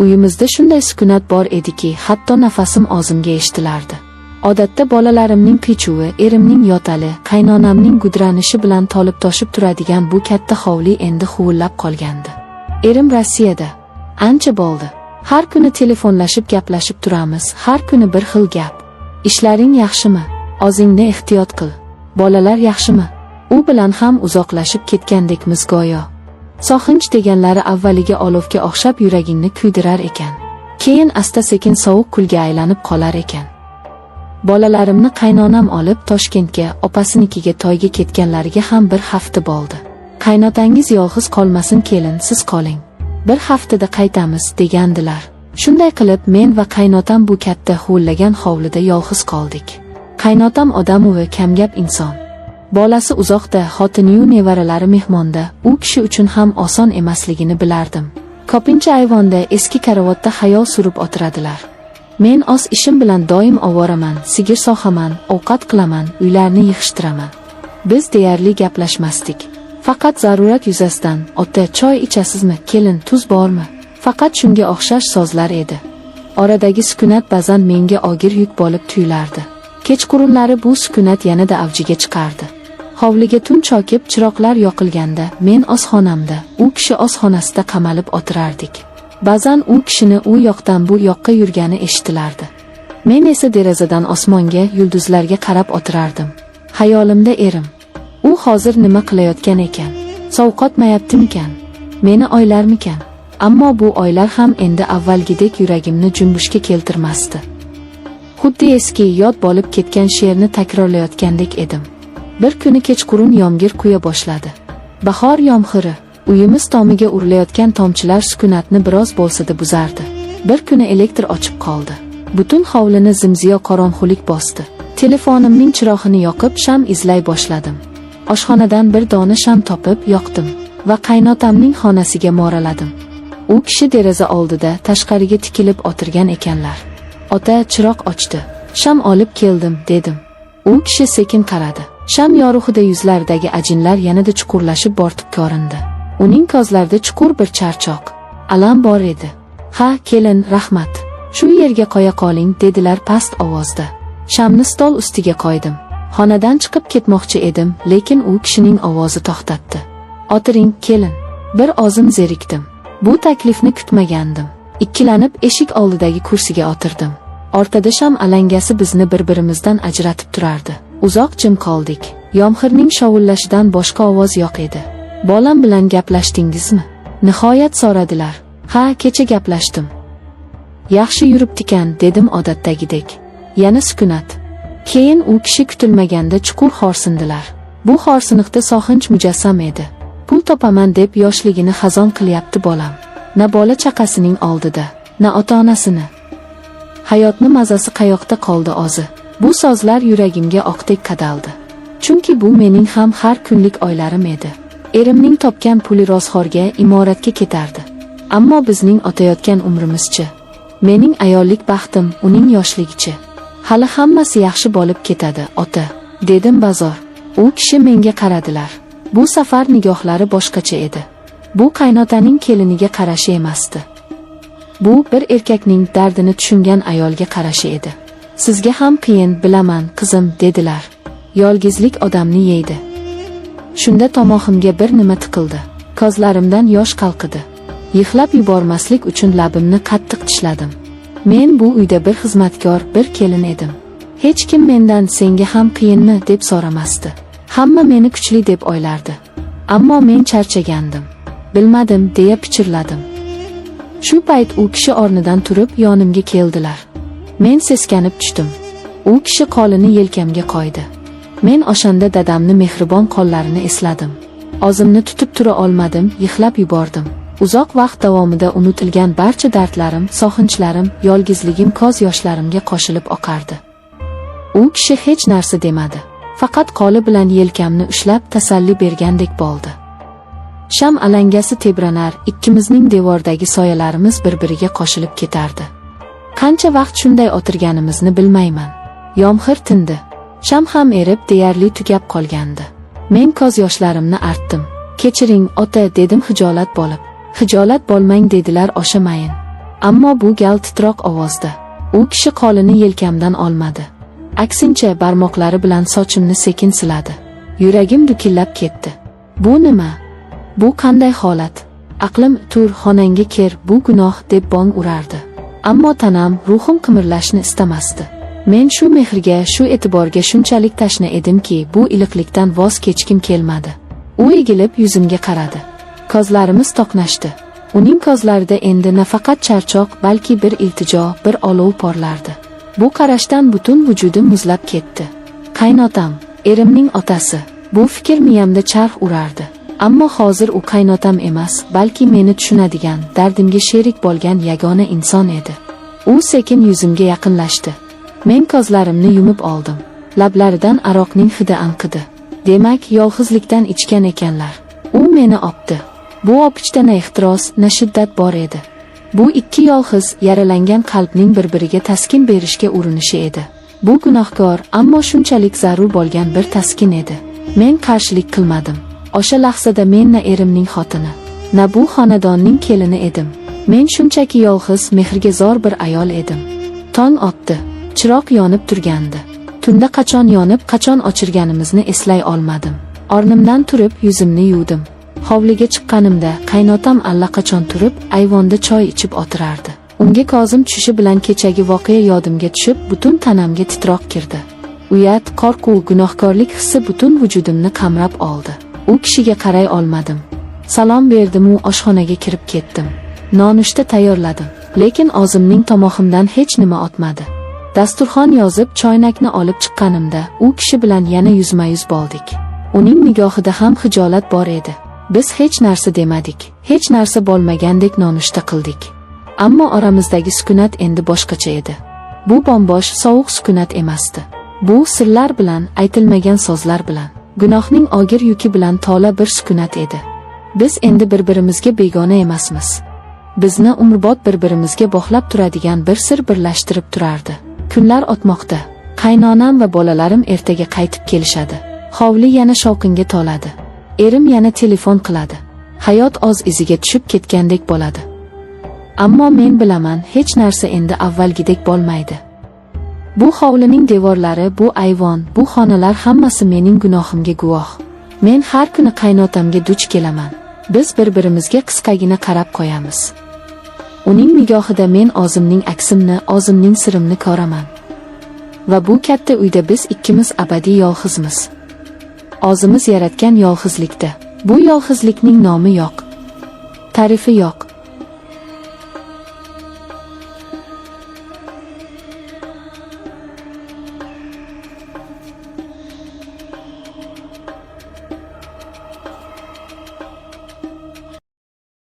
Uyimizda shunday sukunat bor ediki, hatto nafasim og'zimga eshitilardi. Odatda bolalarimning qichuvi, erimning yotali, qaynonamning gudranishi bilan tolib-toshib turadigan bu katta hovli endi huvillab qolgandi. Erim Rossiyada. Ancha bo'ldi. Har kuni telefonlashib gaplashib turamiz, har kuni bir xil gap. Ishlaring yaxshimi? O'zingni ehtiyot qil. Bolalar yaxshimi? U bilan ham uzoqlashib ketgandekmiz go'yo. Soxinch deganlari avvaliga olovga o'xshab yuragingni kuydirar ekan. Keyin asta-sekin sovuq kulga aylanib qolar ekan. Bolalarimni qaynonam olib Toshkentga, opasinikiga to'yga ketganlariga ham bir hafta bo'ldi. Qaynotangiz yolg'iz qolmasin kelin, siz qoling. Bir haftada qaytamiz degandilar. Shunday qilib men va qaynotam bu katta huvillagan hovlida yolg'iz qoldik. Qaynotam odamovi kamgap inson. Bolasi uzoqda, xotiniyu nevaralari mehmonda, u kishi uchun ham oson emasligini bilardim. Ko'pincha ayvonda eski karavotda xayol surib o'tiradilar. Men o'z ishim bilan doim ovoraman, sigir so'haman, ovqat qilaman, uylarni yig'ishtiraman. Biz deyarli gaplashmasdik. Faqat zarurat yuzasidan, ota choy ichasizmi, kelin tuz bormi? Faqat shunga o'xshash so'zlar edi. Oradagi sukunat ba'zan menga og'ir yuk bo'lib tuyulardi. Kechqurunlari bu sukunat yanada avjiga chiqardi. Hovliga tun chokib chiroqlar yoqilganda, men o'z xonamda, u kishi o'z xonasida qamalib o'tirardik. Ba'zan u kishini u yoqdan bu yoqqa yurgani eshitilardi. Men esa derazadan osmonga, yulduzlarga qarab o'tirardim. Xayolimda erim. U hozir nima qilayotgan ekan? Sovqotmayaptimikan? Meni oylarmikan? Ammo bu oylar ham endi avvalgidek yuragimni junbushga keltirmasdi. Xuddi eski yod bo'lib ketgan she'rni takrorlayotgandek edim. Bir kuni kechqurun yomg'ir quya boshladi. Bahor yomg'iri, uyimiz tomiga urilayotgan tomchilar sukunatni biroz bo'lsa-da buzardi. Bir kuni elektr o'chib qoldi. Butun hovlini zimziyo qorong'ulik bosdi. Telefonimning chirog'ini yoqib sham izlay boshladim. Oshxonadan bir dona sham topib yoqdim va qaynotamning xonasiga moraladim. U kishi deraza oldida tashqariga tikilib o'tirgan ekanlar. Ota chiroq ochdi. Sham olib keldim, dedim. U kishi sekin qaradi. Sham yorug'ida yuzlaridagi ajinlar yanada chuqurlashib bortib ko'rindi. Uning ko'zlarida chuqur bir charchoq, alam bor edi. Ha, kelin, rahmat. Shu yerga qo'ya qoling, dedilar past ovozda. Shamni stol ustiga qo'ydim. Xonadan chiqib ketmoqchi edim, lekin u kishining ovozi to'xtatdi. O'tiring, kelin. Bir ozim zerikdim. Bu taklifni kutmagandim. Ikkilanib eshik oldidagi kursiga o'tirdim. Ortada sham alangasi bizni bir-birimizdan ajratib turardi. Uzoq jim qoldik. Yomg'irning shovullashidan boshqa ovoz yo'q edi. Bolam bilan gaplashdingizmi? Nihoyat so'radilar. Ha, kecha gaplashdim. Yaxshi yuribdikan, dedim odatdagidek. Yana sukunat. Keyin u kishi kutilmaganda chuqur xo'rsindilar. Bu xo'rsiniqda soxinch mujassam edi. Pul topaman deb yoshligini xazon qilyapti bolam. Na bola chaqasining oldida, na ota-onasini. Hayotni mazasi qayoqda qoldi o'zi? Bu so'zlar yuragimga oqdek qadaldi. Chunki bu mening ham har kunlik oylarim edi. Erimning topgan puli rozxorga, imoratga ketardi. Ammo bizning o'tayotgan umrimizchi? Mening ayollik baxtim, uning yoshligichi? Hali hammasi yaxshi bo'lib ketadi, ota, dedim bazor. U kishi menga qaradilar. Bu safar nigohlari boshqacha edi. Bu qaynotaning keliniga qarashi emasdi. Bu bir erkakning dardini tushungan ayolga qarashi edi. Sizga ham qiyin, bilaman, qizim, dedilar. Yolg'izlik odamni yeydi. Shunda tomog'imga bir nima tiqildi. Ko'zlarimdan yosh qalqidi. Yig'lab yubormaslik uchun labimni qattiq tishladim. Men bu uyda bir xizmatkor, bir kelin edim. Hech kim mendan senga ham qiyinmi deb so'ramasdi. Hamma meni kuchli deb o'ylardi. Ammo men charchagandim. Bilmadim, deya pichirladim. Shu payt u kishi o'rnidan turib yonimga keldilar. Men seskanib tushdim. U kishi qo'lini yelkamga qo'ydi. Men o'shanda dadamni mehribon qo'llarini esladim. O'zimni tutib tura olmadim, yig'lab yubordim. Uzoq vaqt davomida unutilgan barcha dardlarim, so'xinchlarim, yolg'izligim ko'z yoshlarimga qo'shilib oqardi. U kishi hech narsa demadi. Faqat qo'li bilan yelkamni ushlab tasalli bergandek bo'ldi. Sham alangasi tebranar, ikkimizning devordagi soyalarimiz bir-biriga qo'shilib ketardi. Qancha vaqt shunday o'tirganimizni bilmayman. Yomg'ir tindi. Sham ham erib deyarli tugab qolgandi. Men ko'z yoshlarimni artdim. Kechiring, ota, dedim hijolat bo'lib. Hijolat bo'lmang, dedilar, o'shamayin. Ammo bu gal titroq ovozda. U kishi qo'lini yelkamdan olmadi. Aksincha barmoqlari bilan sochimni sekin siladi. Yuragim dukillab ketdi. Bu nima? Bu qanday holat? Aqlim tur, xonangga kir, bu gunoh deb bong urardi. Ammo tanam, ruhim qimirlashni istamasdi. Men shu mehrga, shu e'tiborga shunchalik tashna edimki, bu iliqlikdan voz kechkim kelmadi. U egilib yuzimga qaradi. Ko'zlarimiz to'qnashdi. Uning ko'zlarida endi nafaqat charchoq, balki bir iltijo, bir olov porlardi. Bu qarashdan butun vujudim muzlab ketdi. Qaynotam, erimning otasi. Bu fikr miyamda charx urardi. Ammo hozir u qaynotam emas, balki meni tushunadigan, dardimga sherik bo'lgan yagona inson edi. U sekin yuzimga yaqinlashdi. Men ko'zlarimni yumib oldim. Lablaridan aroqning hidi anqidi. Demak, yolg'izlikdan ichgan ekanlar. U meni opdi. Bu opichda na ehtiros, na shiddat bor edi. Bu ikki yolg'iz, yaralangan qalbning bir-biriga taskin berishga urinishi edi. Bu gunohkor, ammo shunchalik zarur bo'lgan bir taskin edi. Men qarshilik qilmadim. O'sha lahzada men na erimning xotini, na bu xonadonning kelini edim. Men shunchaki yolg'iz, mehrga zor bir ayol edim. Tong otdi. Chiroq yonib turgandi. Tunda qachon yonib, qachon o'chirganimizni eslay olmadim. O'rnimdan turib, yuzimni yuvdim. Hovliga chiqqanimda qaynotam allaqachon turib, ayvonda choy ichib o'tirardi. Unga ko'zim tushishi bilan kechagi voqea yodimga tushib, butun tanamga titroq kirdi. Uyat, qo'rquv, gunohkorlik hissi butun vujudimni qamrab oldi. U kishiga qaray olmadim. Salom berdim-u oshxonaga kirib ketdim. Nonushta tayyorladim, lekin og'zimning tomog'imdan hech nima o'tmadi. Dasturxon yozib, choynakni olib chiqqanimda, u kishi bilan yana yuzma-yuz bo'ldik. Uning nigohida ham xijolat bor edi. Biz hech narsa demadik, hech narsa bo'lmagandek nonushta qildik. Ammo oramizdagi sukunat endi boshqacha edi. Bu bombosh, sovuq sukunat emasdi. Bu sirlar bilan, aytilmagan so'zlar bilan, gunohning og'ir yuki bilan to'la bir sukunat edi. Biz endi bir-birimizga begona emasmiz. Bizni umrbod bir-birimizga bog'lab turadigan bir sir birlashtirib turardi. Kunlar o'tmoqda. Qaynonam va bolalarim ertaga qaytib kelishadi. Hovli yana shovqinga to'ladi. Erim yana telefon qiladi. Hayot o'z iziga tushib ketgandek bo'ladi. Ammo men bilaman, hech narsa endi avvalgidek bo'lmaydi. Bu hovlining devorlari, bu ayvon, bu xonalar hammasi mening gunohimga guvoh. Men har kuni qaynotamga duch kelaman. Biz bir-birimizga qisqagina qarab qo'yamiz. Uning nigohida men o'zimning aksimni, o'zimning sirimni ko'raman. Va bu katta uyda biz ikkimiz abadiy yolg'izmiz. O'zimiz yaratgan yolg'izlikda. Bu yolg'izlikning nomi yo'q. Ta'rifi yo'q.